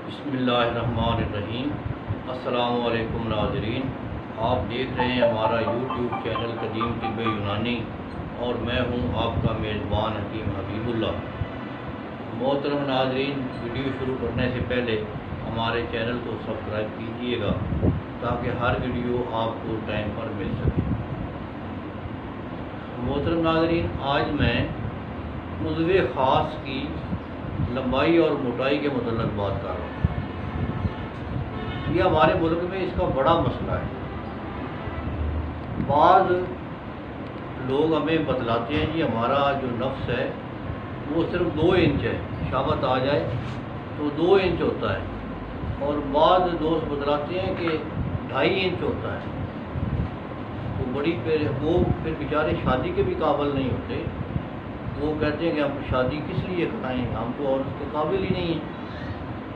بسم اللہ الرحمن الرحیم۔ السلام علیکم ناظرین، آپ دیکھ رہے ہیں ہمارا یوٹیوب چینل قدیم طب یونانی اور میں ہوں آپ کا میزبان حکیم حبیب اللہ۔ محترم ناظرین، ویڈیو شروع کرنے سے پہلے ہمارے چینل کو سبسکرائب کیجیے گا تاکہ ہر ویڈیو آپ کو ٹائم پر مل سکے۔ محترم ناظرین، آج میں عضو خاص کی لمبائی اور موٹائی کے متعلق بات کر رہا ہوں۔ یہ ہمارے ملک میں اس کا بڑا مسئلہ ہے۔ بعض لوگ ہمیں بتلاتے ہیں کہ ہمارا جو نفس ہے وہ صرف 2 انچ ہے، شامت آ جائے تو 2 انچ ہوتا ہے، اور بعض دوست بتلاتے ہیں کہ 2.5 انچ ہوتا ہے۔ تو وہ پھر بیچارے شادی کے بھی قابل نہیں ہوتے۔ وہ کہتے ہیں کہ ہم شادی کس لیے کرائیں، ہم تو اور اس کے قابل ہی نہیں ہیں۔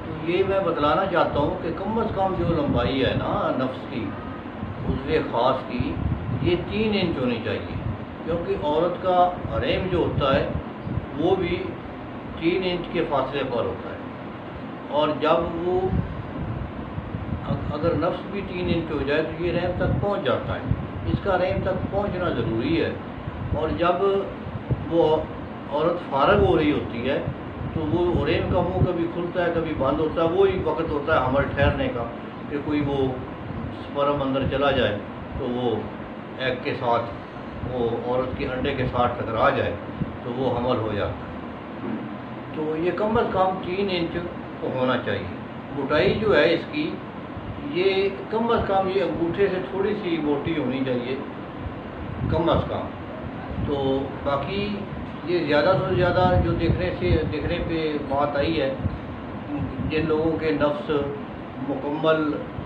تو یہ میں بتلانا چاہتا ہوں کہ کم از کم جو لمبائی ہے نا نفس کی، عضو خاص کی، یہ 3 انچ ہونی چاہیے، کیونکہ عورت کا حریم جو ہوتا ہے وہ بھی 3 انچ کے فاصلے پر ہوتا ہے، اور جب وہ اگر نفس بھی 3 انچ ہو جائے تو یہ رحم تک پہنچ جاتا ہے۔ اس کا رحم تک پہنچنا ضروری ہے، اور جب وہ عورت فارغ ہو رہی ہوتی ہے تو وہ رحم کا منہ کبھی کھلتا ہے کبھی بند ہوتا ہے۔ وہی وقت ہوتا ہے حمل ٹھہرنے کا، کہ کوئی وہ سپرم اندر چلا جائے تو وہ ایگ کے ساتھ، وہ عورت کے انڈے کے ساتھ ٹکرا جائے تو وہ حمل ہو جاتا ہے۔ تو یہ کم از کم 3 انچ ہونا چاہیے۔ موٹائی جو ہے اس کی، یہ کم از کم یہ انگوٹھے سے تھوڑی سی موٹی ہونی چاہیے کم از کم۔ تو باقی یہ زیادہ سے زیادہ جو دیکھنے پہ بات آئی ہے، جن لوگوں کے نفس مکمل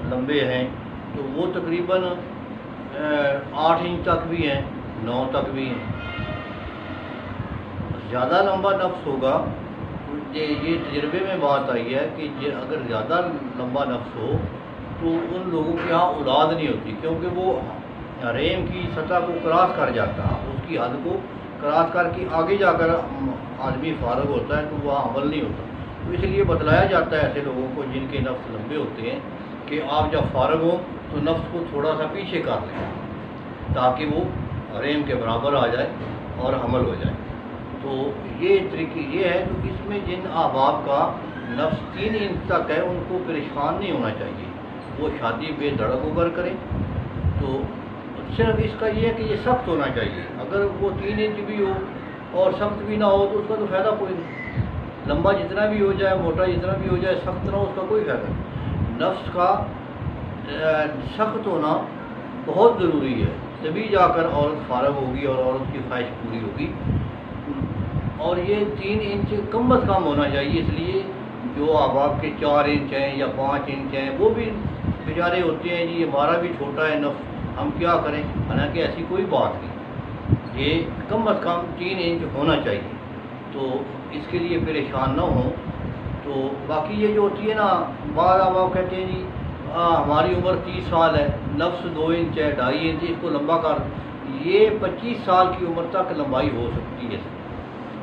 لمبے ہیں تو وہ تقریباً 8 انچ تک بھی ہیں، 9 تک بھی ہیں۔ زیادہ لمبا نفس ہوگا، یہ تجربے میں بات آئی ہے کہ اگر زیادہ لمبا نفس ہو تو ان لوگوں کے یہاں اولاد نہیں ہوتی، کیونکہ وہ حریم کی سطح کو کراس کر جاتا ہے، اس کی حد کو کراس کر کے آگے جا کر آدمی فارغ ہوتا ہے تو وہ عمل نہیں ہوتا۔ تو اس لیے بتلایا جاتا ہے ایسے لوگوں کو جن کے نفس لمبے ہوتے ہیں کہ آپ جب فارغ ہوں تو نفس کو تھوڑا سا پیچھے کر لیں تاکہ وہ حریم کے برابر آ جائے اور حمل ہو جائے۔ تو یہ طریقے یہ ہے، تو اس میں جن احباب کا نفس 3 انچ تک ہے ان کو پریشان نہیں ہونا چاہیے، وہ شادی بے دھڑک ہو کر کریں۔ تو صرف اس کا یہ ہے کہ یہ سخت ہونا چاہیے۔ اگر وہ 3 انچ بھی ہو اور سخت بھی نہ ہو تو اس کا تو فائدہ کوئی نہیں۔ لمبا جتنا بھی ہو جائے، موٹا جتنا بھی ہو جائے، سخت نہ ہو اس کا کوئی فائدہ نہیں۔ نفس کا سخت ہونا بہت ضروری ہے، تبھی جا کر عورت فارغ ہوگی اور عورت کی خواہش پوری ہوگی۔ اور یہ 3 انچ کم از کم ہونا چاہیے۔ اس لیے جو احباب کے 4 انچ ہیں یا 5 انچ ہیں وہ بھی بیچارے ہوتے ہیں جی ہمارا بھی چھوٹا ہے نفس، ہم کیا کریں، حالانکہ ایسی کوئی بات نہیں، یہ کم از کم 3 انچ ہونا چاہیے۔ تو اس کے لیے پریشان نہ ہوں۔ تو باقی یہ جو ہوتی ہے نا، بعض احباب کہتے ہیں جی ہماری عمر 30 سال ہے، نفس 2 انچ ہے، 2.5 انچ، اس کو لمبا کر۔ یہ 25 سال کی عمر تک لمبائی ہو سکتی ہے۔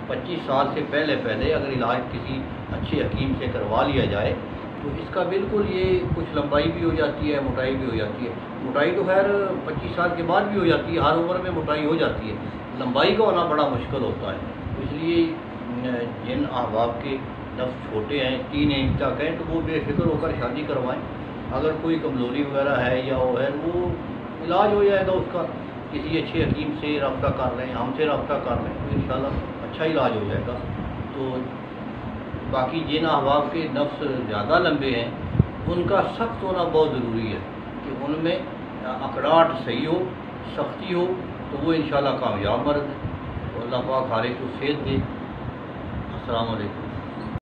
25 سال سے پہلے اگر علاج کسی اچھے حکیم سے کروا لیا جائے تو اس کا بالکل یہ کچھ لمبائی بھی ہو جاتی ہے، موٹائی بھی ہو جاتی ہے۔ موٹائی تو خیر 25 سال کے بعد بھی ہو جاتی ہے، ہر عمر میں موٹائی ہو جاتی ہے، لمبائی کا ہونا بڑا مشکل ہوتا ہے۔ اس لیے جن احباب کے نفس چھوٹے ہیں، 3 انچ تک ہیں، تو وہ بے فکر ہو کر شادی کروائیں۔ اگر کوئی کمزوری وغیرہ ہے یا وہ ہے، وہ علاج ہو جائے گا اس کا، کسی اچھے حکیم سے رابطہ کر لیں، ہم سے رابطہ کر لیں تو انشاءاللہ اچھا علاج ہو جائے گا۔ تو باقی جن احباب کے نفس زیادہ لمبے ہیں ان کا سخت ہونا بہت ضروری ہے، کہ ان میں اکڑاہٹ صحیح ہو، سختی ہو، تو وہ انشاءاللہ کامیاب مرد ہے۔ اللہ پاک ہر ایک کو صحت دے۔ السلام علیکم۔